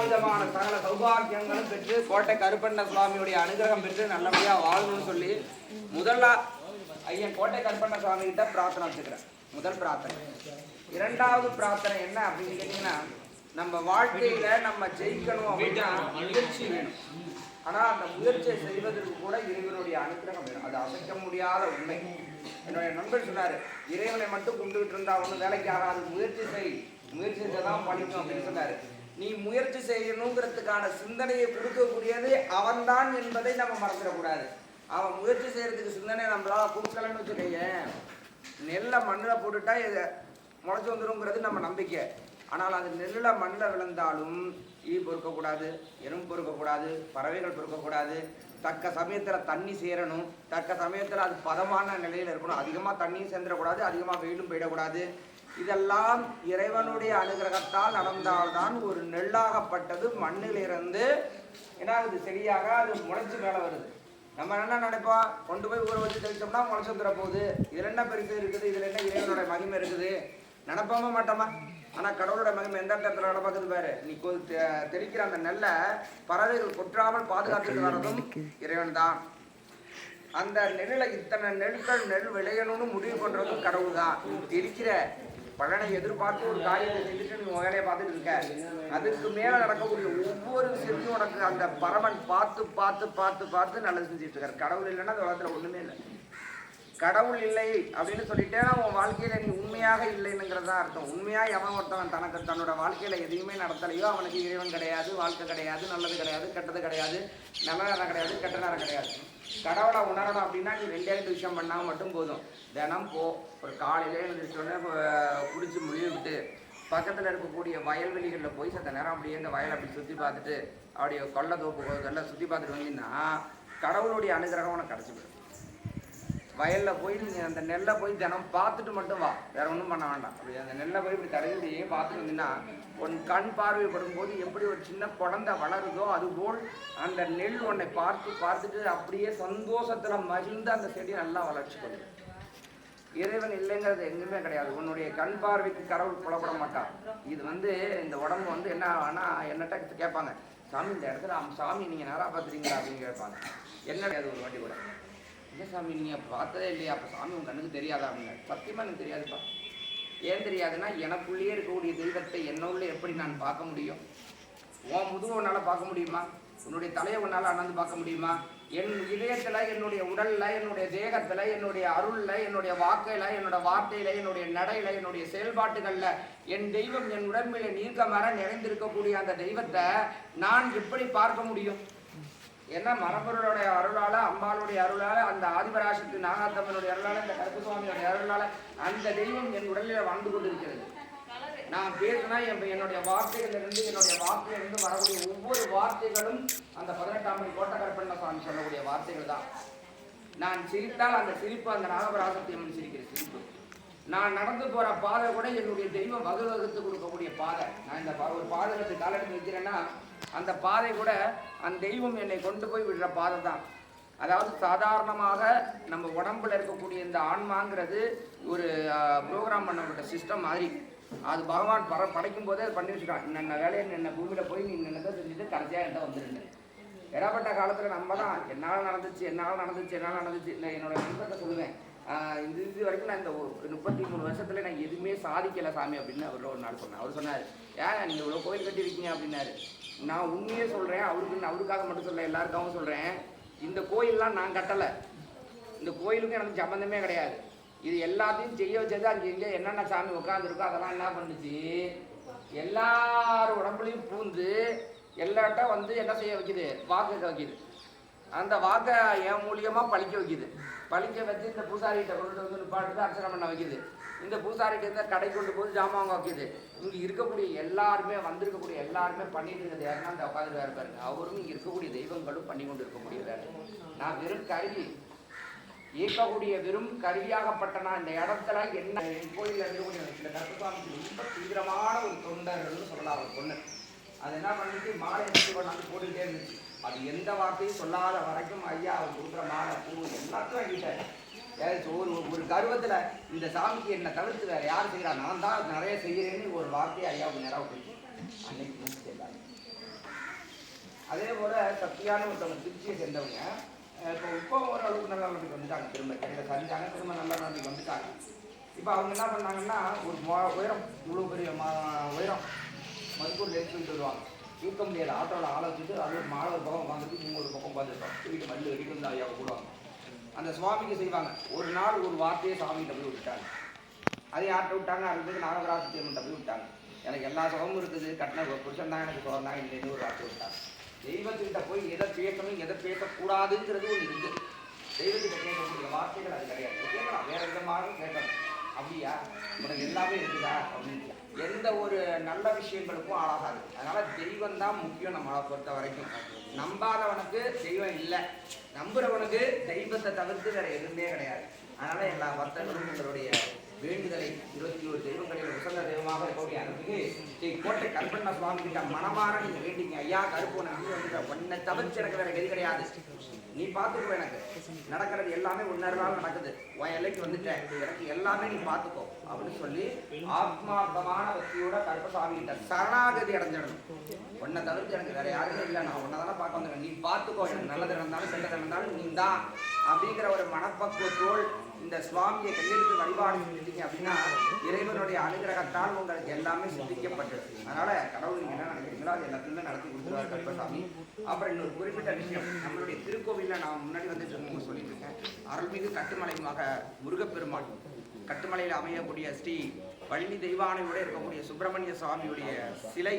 விதமான சகல சௌபாகியங்களும் பெற்று கோட்டை கருப்பண்ண சுவாமியுடைய அனுகிரகம் பெற்று நல்லபடியா வாழணும்னு சொல்லி முதல்ல ஐயன் கோட்டை கருப்பண்ண சுவாமி கிட்ட பிரார்த்தனை வச்சுக்கிறேன். முதல் பிரார்த்தனை. இரண்டாவது பிரார்த்தனை என்ன அப்படின்னு கேட்டீங்கன்னா, நம்ம வாழ்க்கையில நம்ம ஜெயிக்கணும் அப்படின்னா முயற்சி வேணும். ஆனா அந்த முயற்சியை செய்வதற்கு கூட இறைவனுடைய அனுகிரகம் வேணும். அது அசைக்க முடியாத உண்மை. என்னுடைய நண்பர் சொன்னாரு, இறைவனை மட்டும் கும்பிட்டுக்கிட்டு இருந்தா ஒன்றும் வேலைக்கு ஆகாது, முயற்சி செய், முயற்சி செஞ்சாதான் படிக்கும் அப்படின்னு சொன்னாரு. நீ முயற்சி செய்யணுங்கிறதுக்கான சிந்தனையை கொடுக்கக்கூடியது அவன்தான் என்பதை நம்ம மறந்துடக்கூடாது. அவன் முயற்சி செய்யறதுக்கு சிந்தனை நம்மளால கொடுக்கலன்னு வச்சுக்கோங்க, நெல்லை மண்ணில் போட்டுட்டா முளைச்சு வந்துருங்கிறது நம்ம நம்பிக்கை. ஆனால் அது நெல்லில் மண்ணில் விழுந்தாலும் ஈ பொறுக்கக்கூடாது, எறும்பு பொறுக்கக்கூடாது, பறவைகள் பொறுக்கக்கூடாது. தக்க சமயத்தில் தண்ணி சேரணும், தக்க சமயத்தில் அது பதமான நிலையில் இருக்கணும். அதிகமாக தண்ணியும் சேர்ந்துடக்கூடாது, அதிகமாக வெயிலும் போயிடக்கூடாது. இதெல்லாம் இறைவனுடைய அனுகிரகத்தால் நடந்தால்தான் ஒரு நெல்லாகப்பட்டது மண்ணிலிருந்து என்ன ஆகுது, செடியாக அது முளைச்சி மேலே வருது. நம்ம என்ன நினைப்போம், கொண்டு போய் ஊற வச்சு தெளிச்சோம்னா முளைச்சு வந்துட போகுது, இதில் என்ன பெருசு இருக்குது, இதில் என்ன இறைவனுடைய மகிமை இருக்குது நினைப்பாம மாட்டோமா? ஆனால் கடவுளோட மகிமை எந்த இடத்துல நடப்பாக்குது பாரு. நீ தெளிக்கிற அந்த நெல்லை பறவைகள் கொற்றாமல் பாதுகாத்துட்டு வர்றதும் இறைவன் தான். அந்த நெல்லில் இத்தனை நெல் விளையணும்னு முடிவு பண்றதும் கடவுள் தான். நீ தெளிக்கிற பலனை எதிர்பார்த்து ஒரு காரியத்தை செஞ்சுட்டு நீ வேலையை பார்த்துட்டு இருக்க, அதுக்கு மேல நடக்கக்கூடிய ஒவ்வொரு விஷயத்தையும் உனக்கு அந்த பரமன் பார்த்து பார்த்து பார்த்து பார்த்து நல்லது செஞ்சுட்டு இருக்காரு. கடவுள் இல்லைன்னா அந்த உலகத்துல ஒண்ணுமே இல்லை. கடவுள் இல்லை அப்படின்னு சொல்லிட்டேன்னா உன் வாழ்க்கையில நீ உண்மையாக இல்லைன்னுங்கிறதா அர்த்தம். உண்மையா எவன் ஒருத்தவன் தனக்கு தன்னோட வாழ்க்கையில எதையுமே நடத்தலையோ அவனுக்கு இறைவன் கிடையாது, வாழ்க்கை கிடையாது, நல்லது கிடையாது, கெட்டது கிடையாது, நல்ல நேரம் கிடையாது, கெட்ட நேரம் கிடையாது. கடவுளை உணரணும் அப்படின்னா நீ 2 விஷயம் பண்ணால் மட்டும் போதும். தினம் போ, ஒரு காலையிலே எழுந்திரிச்சோடனே குடிச்சு முடிவு விட்டு பக்கத்தில் இருக்கக்கூடிய வயல்வெளிகளில் போய் சத்த நேரம் அப்படியே இந்த வயலை அப்படி சுற்றி பார்த்துட்டு அப்படியே கொள்ளை தோப்பு எல்லாம் சுற்றி பார்த்துட்டு வந்தீங்கன்னா கடவுளுடைய அனுகிரகம் உனக்கு கிடச்சி போயிடும். வயலில் போய் நீங்கள் அந்த நெல்லை போய் தினம் பார்த்துட்டு மட்டும் வா, வேற ஒன்றும் பண்ண வேண்டாம். அப்படி அந்த நெல்லை போய் இப்படி தடவிலேயே பார்த்துட்டு வந்தீங்கன்னா உன் கண் பார்வைப்படும் போது எப்படி ஒரு சின்ன குழந்தை வளருதோ அதுபோல் அந்த நெல் உன்னை பார்த்துட்டு அப்படியே சந்தோஷத்தில் மகிழ்ந்து அந்த செடி நல்லா வளர்ச்சி பண்ணுது. இறைவன் இல்லைங்கிறது எங்குமே கிடையாது. உன்னுடைய கண் பார்வைக்கு கடவுள் புலப்பட மாட்டான். இது இந்த உடம்பு என்ன ஆனால் என்னட்ட கேட்பாங்க, சாமி இந்த இடத்துல சாமி நீங்கள் நேராக பார்த்துறீங்களா அப்படின்னு கேட்பாங்க. என்ன கிடையாது ஒரு வாட்டி கூட, இல்லை சாமி நீங்கள் பார்த்ததே இல்லையா, அப்போ சாமி உங்கள் கண்ணுக்கு தெரியாதா அப்படின்னா, சத்தியமாக எனக்கு தெரியாதுப்பா. ஏன் தெரியாதுன்னா எனக்குள்ளேயே இருக்கக்கூடிய தெய்வத்தை என்னுள்ள எப்படி நான் பார்க்க முடியும்? உன் முதுகு உன்னால் பார்க்க முடியுமா? உன்னுடைய தலையை உன்னால் அண்ணந்து பார்க்க முடியுமா? என் இதயத்தில், என்னுடைய உடலில், என்னுடைய தேகத்தில், என்னுடைய அருளில், என்னுடைய வாக்கையில், என்னோட வார்த்தையில், என்னுடைய நடையில், என்னுடைய செயல்பாட்டுகளில் என் தெய்வம் என் உடம்பில் நீர்க்கமர நிறைந்திருக்கக்கூடிய அந்த தெய்வத்தை நான் எப்படி பார்க்க முடியும்? ஏன்னா மரபொருளுடைய அருளால், அம்பாளுடைய அருளால், அந்த ஆதிபராசக்தி நாகாத்தம்மனுடைய அருளால், இந்த கருப்பசுவாமியுடைய அருளால் அந்த தெய்வம் என் உடலில் வாழ்ந்து கொண்டிருக்கிறது. நான் பேசினா என்னுடைய வார்த்தைகளிலிருந்து, என்னுடைய வார்த்தையிலிருந்து வரக்கூடிய ஒவ்வொரு வார்த்தைகளும் அந்த 18ஆம் படி கோட்டை கருப்பண்ண சுவாமி சொல்லக்கூடிய வார்த்தைகள் தான். நான் சிரித்தால் அந்த சிரிப்பு அந்த நாகபராசக்தி அம்மன் சிரிக்கிற சிரிப்பு. நான் நடந்து போற பாதை கூட என்னுடைய தெய்வம் வகுத்து கொடுக்கக்கூடிய பாதை. நான் இந்த ஒரு பாதகத்தை காலெடுத்து வைக்கிறேன்னா அந்த பாதை கூட அந்த தெய்வம் என்னை கொண்டு போய் விடுற பாதை தான். அதாவது சாதாரணமாக நம்ம உடம்புல இருக்கக்கூடிய இந்த ஆன்மாங்கிறது ஒரு ப்ரோக்ராம் பண்ணப்பட்ட சிஸ்டம் மாதிரி. அது பகவான் படைக்கும் போதே அது பண்ணி வச்சுட்டான். என்னென்ன வேலையை என்ன பூமியில போய் நீ என்னத்தை செஞ்சுட்டு கடைசியாக என்கிட்ட வந்துருங்க. இடப்பட்ட காலத்தில் நம்ம தான் என்னால் நடந்துச்சு இல்லை. என்னோட நண்பர்கிட்ட சொல்லுவேன், இது வரைக்கும் நான் இந்த 33 வருஷத்துல நான் எதுவுமே சாதிக்கலை சாமி அப்படின்னு அவர் ஒரு நாள் சொன்னேன். அவர் சொன்னார், ஏன் நீங்கள் இவ்வளோ கோயில் கட்டியிருக்கீங்க அப்படின்னாரு. நான் உண்மையே சொல்கிறேன், அவருக்காக மட்டும் சொல்ல, எல்லாருக்காகவும் சொல்கிறேன். இந்த கோயிலெலாம் நான் கட்டலை, இந்த கோயிலுக்கும் எனக்கு சம்மந்தமே கிடையாது. இது எல்லாத்தையும் செய்ய வச்சது அங்கே எங்கே என்னென்ன சாமி உட்காந்துருக்கோ அதெல்லாம் என்ன பண்ணுச்சு, எல்லாரும் உடம்புலையும் பூந்து எல்லார்ட்ட என்ன செய்ய வைக்குது, வாக்கு வைக்குது. அந்த வாக்கை என் மூலியமாக பழிக்க வைக்குது. பழிக்க வச்சு இந்த பூசாரிகிட்ட கொண்டு நிப்பாட்டு அர்ச்சனை பண்ண வைக்குது. இந்த பூசாரிகிட்ட இருந்தால் கடை கொண்டு போது ஜாமான் வைக்குது. இங்கே இருக்கக்கூடிய எல்லாருமே வந்திருக்கக்கூடிய எல்லாருமே பண்ணிட்டு இருக்கிறது யாருன்னா அந்த உட்காந்து வேறு பாருங்க. அவரும் இங்கே இருக்கக்கூடிய தெய்வங்களும் பண்ணி கொண்டு இருக்கக்கூடிய வேலை. நான் வெறும் கருவி இயக்கக்கூடிய வெறும் கருவியாகப்பட்டனா இந்த இடத்துல என்ன கோயிலில் இருக்கக்கூடிய இந்த கருப்பசாமிக்கு ரொம்ப தீவிரமான ஒரு தொண்டர்னு சொல்லலாம். அவர் பொண்ணு அது என்ன பண்ணிட்டு மாலை எடுத்து கொண்டாந்து போட்டுக்கிட்டே இருந்துச்சு. அது எந்த வார்த்தையும் சொல்லாத வரைக்கும் ஐயா அவர் கொடுக்குற மாலை பூ எல்லாத்தையும் வாங்கிட்டாரு. ஒரு கர்வத்தில் இந்த சாமிக்கு என்னை தவிர்த்து வேறு யார் செய்கிறா, நான் தான் நிறைய செய்கிறேன்னு ஒரு வார்த்தையை ஐயாவுக்கு நேரம் போயிடுச்சு. அன்னைக்கு முடிச்சு எல்லாரும் போல சத்தியான ஒருத்தவங்க திருச்சியை சேர்ந்தவங்க இப்போ ஒரு அளவுக்கு நல்ல நிலைமைக்கு வந்துட்டாங்க. திரும்ப இடையில சரிஞ்சாங்க, திரும்ப நல்ல நிலைமைக்கு வந்துட்டாங்க. இப்போ அவங்க என்ன பண்ணாங்கன்னா ஒரு உயரம் இவ்வளோ பெரிய உயரம் மதுக்கூர் எடுத்து சொல்லிட்டு வருவாங்க. தூக்க முடியாது, ஆட்டோவில் ஆளை வச்சுட்டு அது ஒரு மாணவர் பக்கம் உட்காந்துட்டு இவங்க ஒரு பக்கம் உட்காந்துருப்பாங்க. வீட்டு மல்லு வெடிட்டு வந்து ஐயாவை கூடுவாங்க. அந்த சுவாமிக்கு செய்வாங்க. ஒரு நாள் ஒரு வார்த்தையை சாமிகிட்ட போய் விட்டுட்டாங்க. அதை யார்கிட்ட விட்டாங்க? அதுக்கு நாகராசியம்கிட்ட போய் விட்டாங்க. எனக்கு எல்லா சுகமும் இருக்குது, கட்டின புருஷன் தான் எனக்கு சுகம் தான் இல்லைன்னு ஒரு வார்த்தை விட்டாங்க. தெய்வத்துக்கிட்ட போய் எதை பேசணும் எதை பேசக்கூடாதுங்கிறது ஒன்று இருக்குது. தெய்வத்துக்கிட்ட கேட்கக்கூடிய வார்த்தைகள் அது கிடையாது. கேட்கலாம், வேற விதமாக கேட்கணும். அப்படியா உனக்கு எல்லாமே இருக்குதா அப்படின்னு எந்த ஒரு நல்ல விஷயங்களுக்கும் ஆளாகாது. அதனால தெய்வம் தான் முக்கியம். நம்மளை பொறுத்த வரைக்கும் நம்பாதவனுக்கு தெய்வம் இல்லை, நம்புறவனுக்கு தெய்வத்தை தவிர்த்து வேற எதுவுமே கிடையாது. அதனால எல்லா பக்தர்களும் உங்களுடைய வேண்டுதலை 21 தெய்வங்களில் உசந்த தெய்வமாக இருக்கக்கூடிய அனுப்பிக்கு ஸ்ரீ கோட்டை கருப்பண்ண சுவாமி கிட்ட மனமாற நீங்க வேண்டிங்க. ஐயா கருப்பு நம்பி வந்துட்ட ஒன்னை தவிர்த்து எனக்கு வேற எது கிடையாது, நீ பார்த்துக்கோ, எனக்கு நடக்கிறது எல்லாமே ஒன்னொரு நடக்குது, உன் எல்லைக்கு வந்துட்டேன், எனக்கு எல்லாமே நீ பார்த்துக்கோ அப்படின்னு சொல்லி ஆத்மார்த்தமான பக்தியோட கருப்பசாமி கிட்ட சரணாகதி அடைஞ்சிடணும். உன்னை தவிர்த்து எனக்கு வேற யாருமே இல்லை, நான் உன்னை தானே பார்க்க வந்துடுவேன், நீ பார்த்துக்கோ, எனக்கு நல்லது நடந்தாலும் கெட்டது நடந்தாலும் நீ தான் அப்படிங்கிற ஒரு மனப்பக்குவத்தோடு இந்த சுவாமியை கையெழுத்து வழிபாடு செஞ்சுட்டீங்க அப்படின்னா இறைவனுடைய அனுகிரகத்தால் உங்களுக்கு எல்லாமே சிந்திக்கப்பட்டது. அதனால கடவுள் நீங்க என்ன நினைக்கிறீங்களோ அது எல்லாத்தையுமே நடத்தி கொடுத்துருவார் கருப்பசாமி. அப்புறம் இன்னொரு குறிப்பிட்ட விஷயம், நம்மளுடைய திருக்கோவிலில் நான் முன்னாடி வந்துட்டு சொல்லிட்டு இருக்கேன். அருள்மிகு கட்டுமலைமாக முருகப்பெருமான் கட்டுமலையில் அமையக்கூடிய ஸ்ரீ பழனி தெய்வானையோட இருக்கக்கூடிய சுப்பிரமணிய சுவாமியுடைய சிலை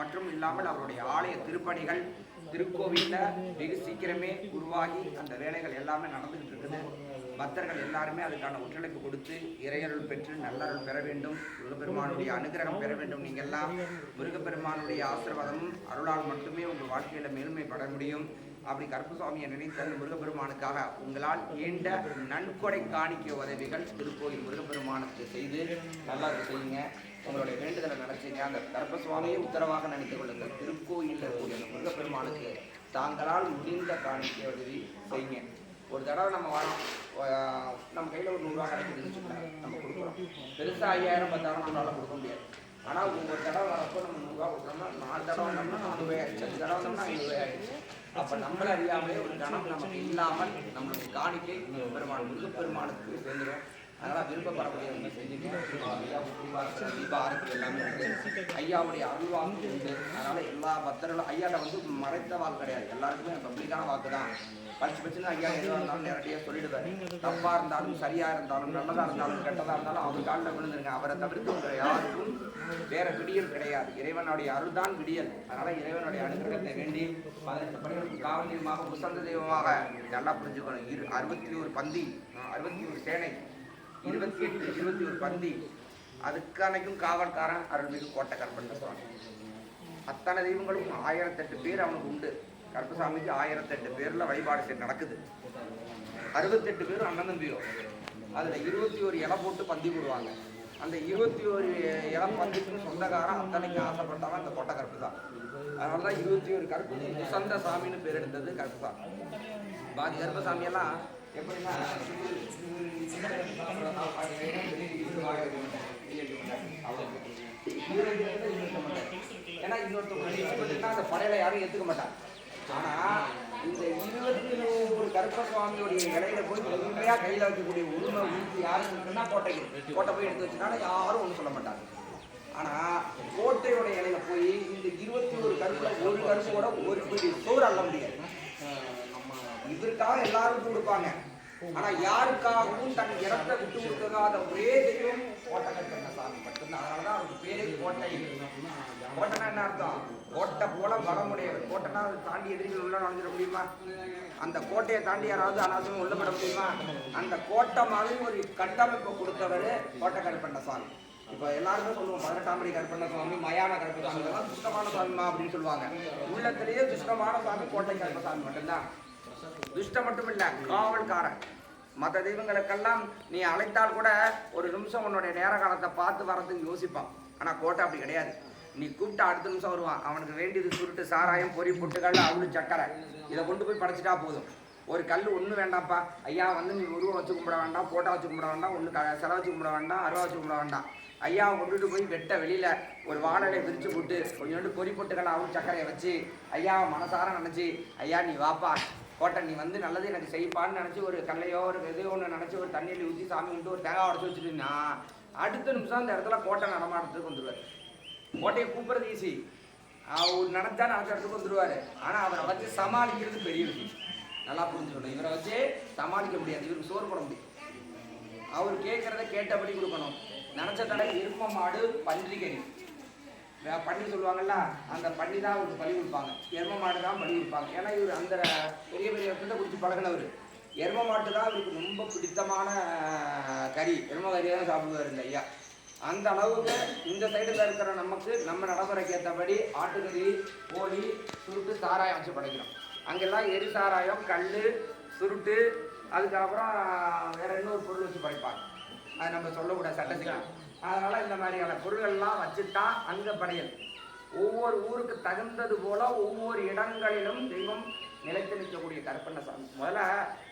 மற்றும் இல்லாமல் அவருடைய ஆலய திருப்பணிகள் திருக்கோவிலில் வெகு சீக்கிரமே உருவாகி அந்த வேலைகள் எல்லாமே நடந்துகிட்டு இருக்குது. பக்தர்கள் எல்லாருமே அதுக்கான ஒத்துழைப்பு கொடுத்து இறையருள் பெற்று நல்லருள் பெற வேண்டும், முருகப்பெருமானுடைய அனுகிரகம் பெற வேண்டும். நீங்கள் எல்லாம் முருகப்பெருமானுடைய ஆசீர்வாதமும் அருளால் மட்டுமே உங்கள் வாழ்க்கையில் மேன்மைப்பட முடியும். அப்படி கருப்பசாமியை நினைத்த முருகப்பெருமானுக்காக உங்களால் ஏண்ட நன்கொடை காணிக்கை உதவிகள் திருக்கோயில் முருகப்பெருமானுக்கு செய்து நல்லா செய்யுங்க. உங்களுடைய வேண்டுதலை நினைச்சிங்க. அந்த கருப்பசுவாமியை உத்தரவாக நினைத்துக் கொள்ளுங்கள். திருக்கோயிலில் இருக்கக்கூடிய அந்த முருகப்பெருமானுக்கு தாங்களால் முடிந்த காணிக்கை உதவி செய்யுங்க. ஒரு தடவை நம்ம வரோம், நம்ம கையில் ஒரு 100 ரூபா கிடைக்குதுன்னு வச்சுக்கோங்க, நம்ம கொடுக்குறோம். பெருசாக 5000 10,000 நம்மளால் கொடுக்க முடியாது. ஆனால் ஒரு தடவை வரப்போ நம்ம 100 ரூபா கொடுத்தோம்னா 4 தடவை வந்தோம்னா 4 ரூபாய் ஆயிடுச்சு, 5 தடவை வந்தோம்னா 5 ரூபாய் ஆயிடுச்சு. அப்போ நம்மள அறியாமலே ஒரு கணம் நமக்கு இல்லாமல் நம்மளுடைய காணிக்கை பெருமாள் முருகப்பெருமானுக்கு சேர்ந்துடும். அதனால் விருப்பப்படக்கூடியவங்க செஞ்சுட்டு தீபாரத்தி எல்லாமே ஐயாவுடைய அருள்வாக்கு உண்டு. அதனால எல்லா பக்தர்களும் ஐயாட்ட மறைத்த வாக்கு கிடையாது, எல்லாருக்குமே பப்ளிக்கான வாக்கு தான். பச்சுன்னு ஐயா எதுவாக இருந்தாலும் நேரடியாக சொல்லிடுவார். தப்பாக இருந்தாலும் சரியாக இருந்தாலும் நல்லதாக இருந்தாலும் கெட்டதாக இருந்தாலும் அவர் காலில் விழுந்துருங்க. அவரை தவிர்த்து உங்களை யாருக்கும் வேற விடியல் கிடையாது. இறைவனுடைய அருள் தான் விடியல். அதனால இறைவனுடைய அனுகிரகத்தை வேண்டி 18 பணிகளுக்கு காவல் தெய்வமாக உசந்த தெய்வமாக நல்லா புரிஞ்சுக்கணும். 61 பந்தி, 61 சேனை, 28 21 பந்தி, அதுக்கு அன்னைக்கும் காவல்காரன் அருள்மிகு கோட்டை கருப்பண்ண சுவாமி. அத்தனை தெய்வங்களும் 1008 பேர் அவனுக்கு உண்டு. கருப்பசாமிக்கு 1008 பேர்ல வழிபாடு நடக்குது. 68 பேரும் அண்ணன் தம்பியும். அதுல 21 இலை போட்டு பந்தி போடுவாங்க. அந்த 21 இலை பந்திக்கு சொந்தக்காரன் அத்தனைக்கு ஆசைப்பட்டவன் அந்த கோட்டை கருப்புசாமி. அதனாலதான் 21 கருப்பு சொந்த சாமின்னு பேர் எடுத்தது கருப்புசாமி. பாதி கருப்பசாமி எல்லாம் எப்படின்னா ஏன்னா இன்னொருத்தவங்க அந்த படையில யாரும் ஏத்துக்க மாட்டாங்க. ஆனா இந்த 21 கருப்பசுவாமியுடைய இலையில போய் உண்மையா கையில வைக்கக்கூடிய உரிமை உறுதி யாரும் இருக்குன்னா கோட்டை போய் எடுத்து வச்சுனால யாரும் ஒன்றும் சொல்ல மாட்டாங்க. ஆனா கோட்டையோட இலையில போய் இந்த 21 கருப்புல ஒரு கருப்பு கூட ஒரு பிடி சோறு அள்ள முடியாது. இதற்காக எல்லாரும் கொடுப்பாங்க. ஆனா யாருக்காகவும் தன் இடத்தை விட்டு கொடுக்காத ஒரே தெய்வம் கோட்டை கருப்பண்ண சாமி மட்டும்தான். அதனாலதான் அவருக்கு பேரே கோட்டை. கோட்டைனா என்ன அர்த்தம்? கோட்டை போல பலமுடையவர். கோட்டைனா அதை தாண்டி எதிரிகள் உள்ள நுழைஞ்சிட முடியுமா? அந்த கோட்டையை தாண்டி யாராவது அனாவசியமா உள்ள பட முடியுமா? அந்த கோட்டை மாதிரி ஒரு கட்டமைப்பை கொடுத்தவர் கோட்டை கருப்பண்ண சாமி. இப்போ எல்லாருமே சொல்லுவோம் 18ஆம் படி கருப்பண்ண சுவாமி, மயான கருப்பசாமி, இதெல்லாம் துஷ்டமான சாமிமா அப்படின்னு சொல்லுவாங்க. உள்ளத்திலேயே துஷ்டமான சாமி கோட்டை கருப்பசாமி மட்டும்தான். துஷ்டம் மட்டும் இல்ல, காவல்காரன். மற்ற தெய்வங்களுக்கெல்லாம் நீ அழைத்தால் கூட ஒரு நிமிஷம் உன்னுடைய நேர காலத்தை பார்த்து வரதுக்கு யோசிப்பான். ஆனா கோட்டை அப்படி கிடையாது. நீ கூப்பிட்டா அடுத்த நிமிஷம் வருவான். அவனுக்கு வேண்டியது சுருட்டு, சாராயம், பொறி, பொட்டுக்கல், அவளு, சக்கரை, இதை கொண்டு போய் படைச்சிட்டா போதும். ஒரு கல் ஒன்றும் வேண்டாம்ப்பா ஐயா, நீ உருவம் வச்சு கும்பிட வேண்டாம், போட்டோ வச்சு கும்பிட வேண்டாம், ஒன்று சிலை வச்சு கும்பிட வேண்டாம், அருவா வச்சு கும்பிட வேண்டாம். ஐயாவை கொண்டுட்டு போய் வெட்ட வெளியில் ஒரு வாழலை விரித்து போட்டு கொஞ்சோண்டு பொறி பொட்டுக்களாகவும் சர்க்கரையை வச்சு ஐயாவை மனசார நினச்சி, ஐயா நீ வாப்பா கோட்டை, நீ வந்து நல்லது எனக்கு செய்ப்பான்னு நினச்சி ஒரு கல்லையோ ஒரு எதையோ ஒன்று நினச்சி ஒரு தண்ணியில் ஊற்றி சாமி விட்டு ஒரு தேங்காய் உடச்சி வச்சுட்டுன்னா அடுத்த நிமிஷம் அந்த இடத்துல கோட்டை நடமாட்டத்துக்கு வந்துடுவார். கோட்டையை கூப்பிட்றது ஈஸி, அவர் நினச்சா நினச்ச இடத்துக்கு வந்துடுவார். ஆனால் அவரை வச்சு சமாளிக்கிறது பெரிய விஷயம். நல்லா புரிஞ்சுக்கணும். இவரை வச்சு சமாளிக்க முடியாது, இவருக்கு சோறு போட முடியும். அவர் கேட்குறத கேட்டபடி கொடுக்கணும். நினச்ச தடவை எரும மாடு பன்றிக்கறி பண்ணி சொல்லுவாங்கல்ல, அந்த பண்ணி தான் அவருக்கு பலி கொடுப்பாங்க. எரும மாடு தான் பலி கொடுப்பாங்க. ஏன்னா இவர் அந்த பெரிய பெரிய இடத்துல குடிச்சு பழகினவர். எரும மாட்டு தான் அவருக்கு ரொம்ப பிடித்தமான கறி, எரும கறியாக தான் சாப்பிடுவார் இந்த ஐயா. அந்த அளவுக்கு இந்த சைடில் இருக்கிற நமக்கு நம்ம நடைமுறைக்கு ஏற்றபடி ஆட்டுக்கறி, கோழி, சுருட்டு, சாராயம் வச்சு படைக்கிறோம். அங்கெல்லாம் எரி சாராயம், கல், சுருட்டு, அதுக்கப்புறம் வேற இன்னொரு பொருள் வச்சு படைப்பாங்க. அது நம்ம சொல்லக்கூடாது சட்டத்துக்கு. அதனால இந்த மாதிரியான பொருள்கள்லாம் வச்சுட்டா அங்க படையல். ஒவ்வொரு ஊருக்கு தகுந்தது போல ஒவ்வொரு இடங்களிலும் தெய்வம் நிலைத்து நிற்கக்கூடிய கருப்பண்ண சாமி. முதல்ல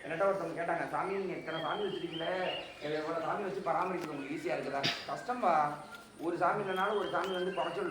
என்னட்ட ஒருத்தவங்க கேட்டாங்க, சாமி நீங்க எத்தனை சாமி வச்சிருக்கீங்களே, எவ்வளோ சாமி வச்சு பராமரிக்கிறது உங்களுக்கு ஈஸியா இருக்குதா? கஷ்டம்பா. ஒரு சாமி இல்லைனாலும் ஒரு சாமி வந்து குறைச்சல்